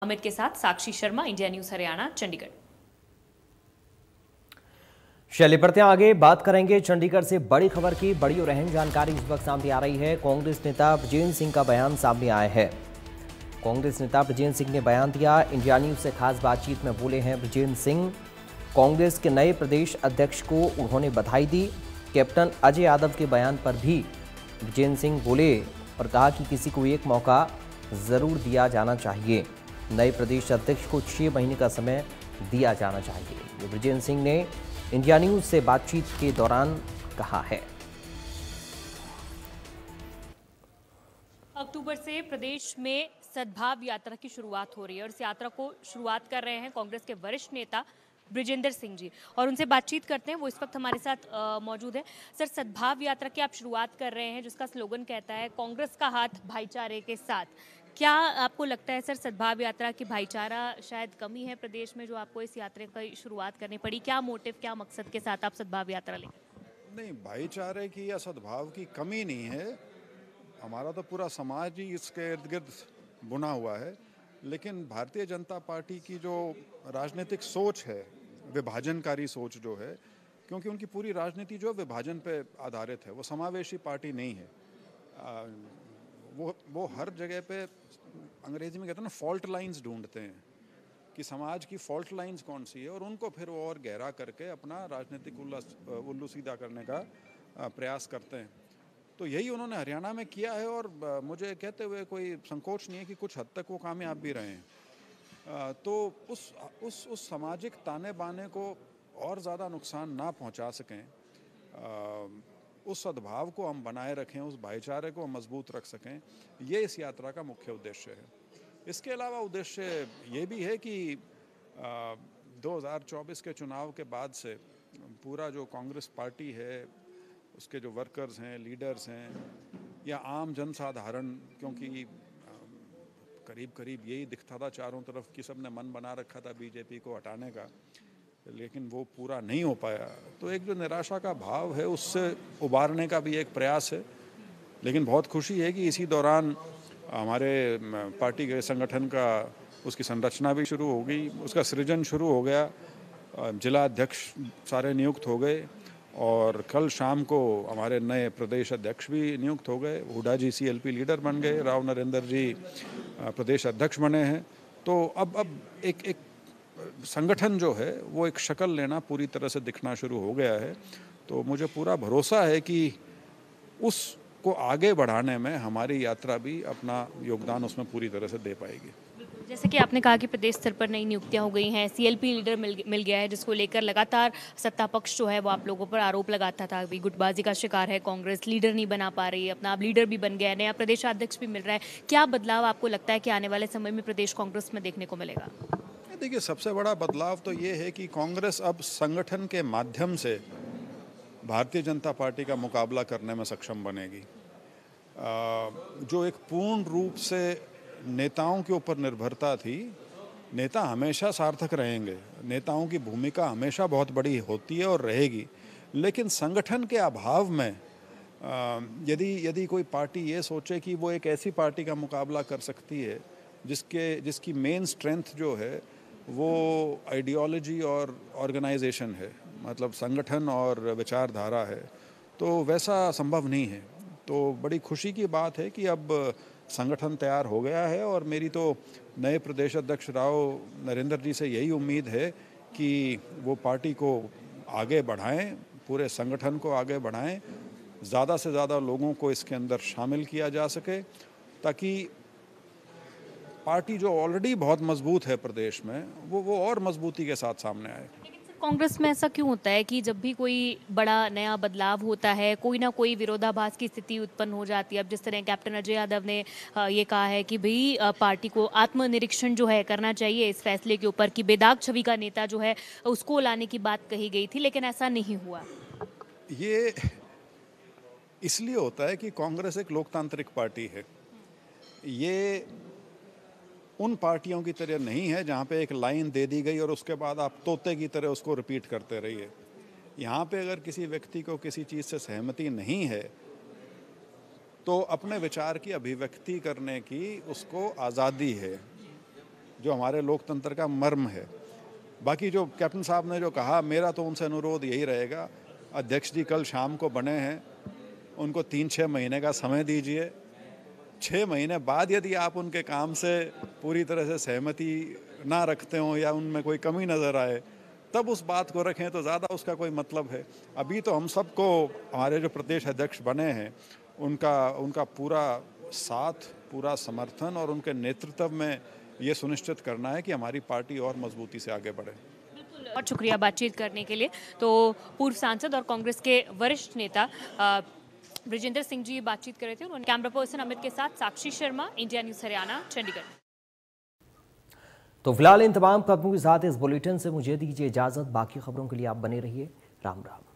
अमित के साथ साक्षी Sharma, India news Haryana, Chandigarh. शैली बढ़ते आगे बात करेंगे चंडीगढ़ से बड़ी खबर की। बड़ी और अहम जानकारी इस वक्त सामने आ रही है। कांग्रेस नेता ब्रजेंद्र सिंह का बयान सामने आया है। कांग्रेस नेता ब्रजेंद्र सिंह ने बयान दिया। इंडिया न्यूज से खास बातचीत में बोले हैं ब्रजेंद्र सिंह। कांग्रेस के नए प्रदेश अध्यक्ष को उन्होंने बधाई दी। कैप्टन अजय यादव के बयान पर भी ब्रजेंद्र सिंह बोले और कहा कि किसी को एक मौका जरूर दिया जाना चाहिए। नए प्रदेश अध्यक्ष को 6 महीने का समय दिया जाना चाहिए। ये ब्रजेंद्र सिंह ने इंडिया न्यूज से बातचीत के दौरान कहा है। अक्टूबर से प्रदेश में सद्भाव यात्रा की शुरुआत हो रही है और इस यात्रा को शुरुआत कर रहे हैं कांग्रेस के वरिष्ठ नेता ब्रजेंद्र सिंह जी, और उनसे बातचीत करते हैं। वो इस वक्त हमारे साथ मौजूद है। सर, सद्भाव यात्रा की आप शुरुआत कर रहे हैं, जिसका स्लोगन कहता है कांग्रेस का हाथ भाईचारे के साथ। क्या आपको लगता है सर, सद्भाव यात्रा की भाईचारा शायद कमी है प्रदेश में, जो आपको इस यात्रा की शुरुआत करनी पड़ी? क्या मोटिव, क्या मकसद के साथ आप सद्भाव यात्रा लेंगे? नहीं, भाईचारे की या सद्भाव की कमी नहीं है। हमारा तो पूरा समाज ही इसके इर्द गिर्द बुना हुआ है। लेकिन भारतीय जनता पार्टी की जो राजनीतिक सोच है, विभाजनकारी सोच जो है, क्योंकि उनकी पूरी राजनीति जो विभाजन पे आधारित है, वो समावेशी पार्टी नहीं है। वो हर जगह पे, अंग्रेजी में कहते हैं ना, फॉल्ट लाइंस ढूंढते हैं कि समाज की फॉल्ट लाइंस कौन सी है, और उनको फिर वो और गहरा करके अपना राजनीतिक उल्लू सीधा करने का प्रयास करते हैं। तो यही उन्होंने हरियाणा में किया है, और मुझे कहते हुए कोई संकोच नहीं है कि कुछ हद तक वो कामयाब भी रहे हैं। तो उस सामाजिक ताने बाने को और ज़्यादा नुकसान ना पहुंचा सकें, उस सद्भाव को हम बनाए रखें, उस भाईचारे को हम मजबूत रख सकें, ये इस यात्रा का मुख्य उद्देश्य है। इसके अलावा उद्देश्य ये भी है कि 2024 के चुनाव के बाद से पूरा जो कांग्रेस पार्टी है, उसके जो वर्कर्स हैं, लीडर्स हैं, या आम जनसाधारण, क्योंकि करीब करीब यही दिखता था चारों तरफ कि सबने मन बना रखा था बीजेपी को हटाने का, लेकिन वो पूरा नहीं हो पाया। तो एक जो निराशा का भाव है, उससे उबारने का भी एक प्रयास है। लेकिन बहुत खुशी है कि इसी दौरान हमारे पार्टी के संगठन का, उसकी संरचना भी शुरू हो गई, उसका सृजन शुरू हो गया। जिला अध्यक्ष सारे नियुक्त हो गए, और कल शाम को हमारे नए प्रदेश अध्यक्ष भी नियुक्त हो गए। हुड्डा जी CLP लीडर बन गए, राव नरेंद्र जी प्रदेश अध्यक्ष बने हैं। तो अब एक संगठन जो है वो एक शक्ल लेना, पूरी तरह से दिखना शुरू हो गया है। तो मुझे पूरा भरोसा है कि उसको आगे बढ़ाने में हमारी यात्रा भी अपना योगदान उसमें पूरी तरह से दे पाएगी। जैसे कि आपने कहा कि प्रदेश स्तर पर नई नियुक्तियां हो गई हैं, CLP लीडर मिल गया है, जिसको लेकर लगातार सत्ता पक्ष जो है वो आप लोगों पर आरोप लगाता था, अभी गुटबाजी का शिकार है कांग्रेस, लीडर नहीं बना पा रही है, अपना अब लीडर भी बन गया है, नया प्रदेशाध्यक्ष भी मिल रहा है। क्या बदलाव आपको लगता है कि आने वाले समय में प्रदेश कांग्रेस में देखने को मिलेगा? देखिए, सबसे बड़ा बदलाव तो ये है कि कांग्रेस अब संगठन के माध्यम से भारतीय जनता पार्टी का मुकाबला करने में सक्षम बनेगी। जो एक पूर्ण रूप से नेताओं के ऊपर निर्भरता थी, नेता हमेशा सार्थक रहेंगे, नेताओं की भूमिका हमेशा बहुत बड़ी होती है और रहेगी। लेकिन संगठन के अभाव में यदि कोई पार्टी ये सोचे कि वो एक ऐसी पार्टी का मुकाबला कर सकती है जिसकी मेन स्ट्रेंथ जो है वो आइडियोलॉजी और ऑर्गेनाइजेशन है, मतलब संगठन और विचारधारा है, तो वैसा संभव नहीं है। तो बड़ी खुशी की बात है कि अब संगठन तैयार हो गया है, और मेरी तो नए प्रदेश अध्यक्ष राव नरेंद्र जी से यही उम्मीद है कि वो पार्टी को आगे बढ़ाएं, पूरे संगठन को आगे बढ़ाएं, ज़्यादा से ज़्यादा लोगों को इसके अंदर शामिल किया जा सके, ताकि पार्टी जो ऑलरेडी बहुत मजबूत है प्रदेश में, वो और मजबूती के साथ सामने आए। कांग्रेस में ऐसा क्यों होता है कि जब भी कोई बड़ा नया बदलाव होता है, कोई ना कोई विरोधाभास की स्थिति उत्पन्न हो जाती है? अब जिस तरह कैप्टन अजय यादव ने ये कहा है कि भाई पार्टी को आत्मनिरीक्षण जो है करना चाहिए इस फैसले के ऊपर, कि बेदाग छवि का नेता जो है उसको लाने की बात कही गई थी, लेकिन ऐसा नहीं हुआ। ये इसलिए होता है कि कांग्रेस एक लोकतांत्रिक पार्टी है। ये उन पार्टियों की तरह नहीं है जहाँ पे एक लाइन दे दी गई और उसके बाद आप तोते की तरह उसको रिपीट करते रहिए। यहाँ पे अगर किसी व्यक्ति को किसी चीज़ से सहमति नहीं है, तो अपने विचार की अभिव्यक्ति करने की उसको आज़ादी है। जो हमारे लोकतंत्र का मर्म है। बाकी जो कैप्टन साहब ने जो कहा, मेरा तो उनसे अनुरोध यही रहेगा, अध्यक्ष जी कल शाम को बने हैं, उनको 3-6 महीने का समय दीजिए। 6 महीने बाद यदि आप उनके काम से पूरी तरह से सहमति ना रखते हो या उनमें कोई कमी नज़र आए, तब उस बात को रखें, तो ज़्यादा उसका कोई मतलब है। अभी तो हम सबको, हमारे जो प्रदेश अध्यक्ष बने हैं, उनका पूरा साथ, पूरा समर्थन और उनके नेतृत्व में ये सुनिश्चित करना है कि हमारी पार्टी और मजबूती से आगे बढ़े। बहुत शुक्रिया बातचीत करने के लिए। तो पूर्व सांसद और कांग्रेस के वरिष्ठ नेता ब्रिजेंद्र सिंह जी बातचीत कर रहे थे। उन्होंने कैमरा पर्सन अमित के साथ साक्षी शर्मा, इंडिया न्यूज़ हरियाणा, चंडीगढ़। तो फिलहाल इन तमाम खबरों के साथ इस बुलेटिन से मुझे दीजिए इजाजत। बाकी खबरों के लिए आप बने रहिए। राम राम।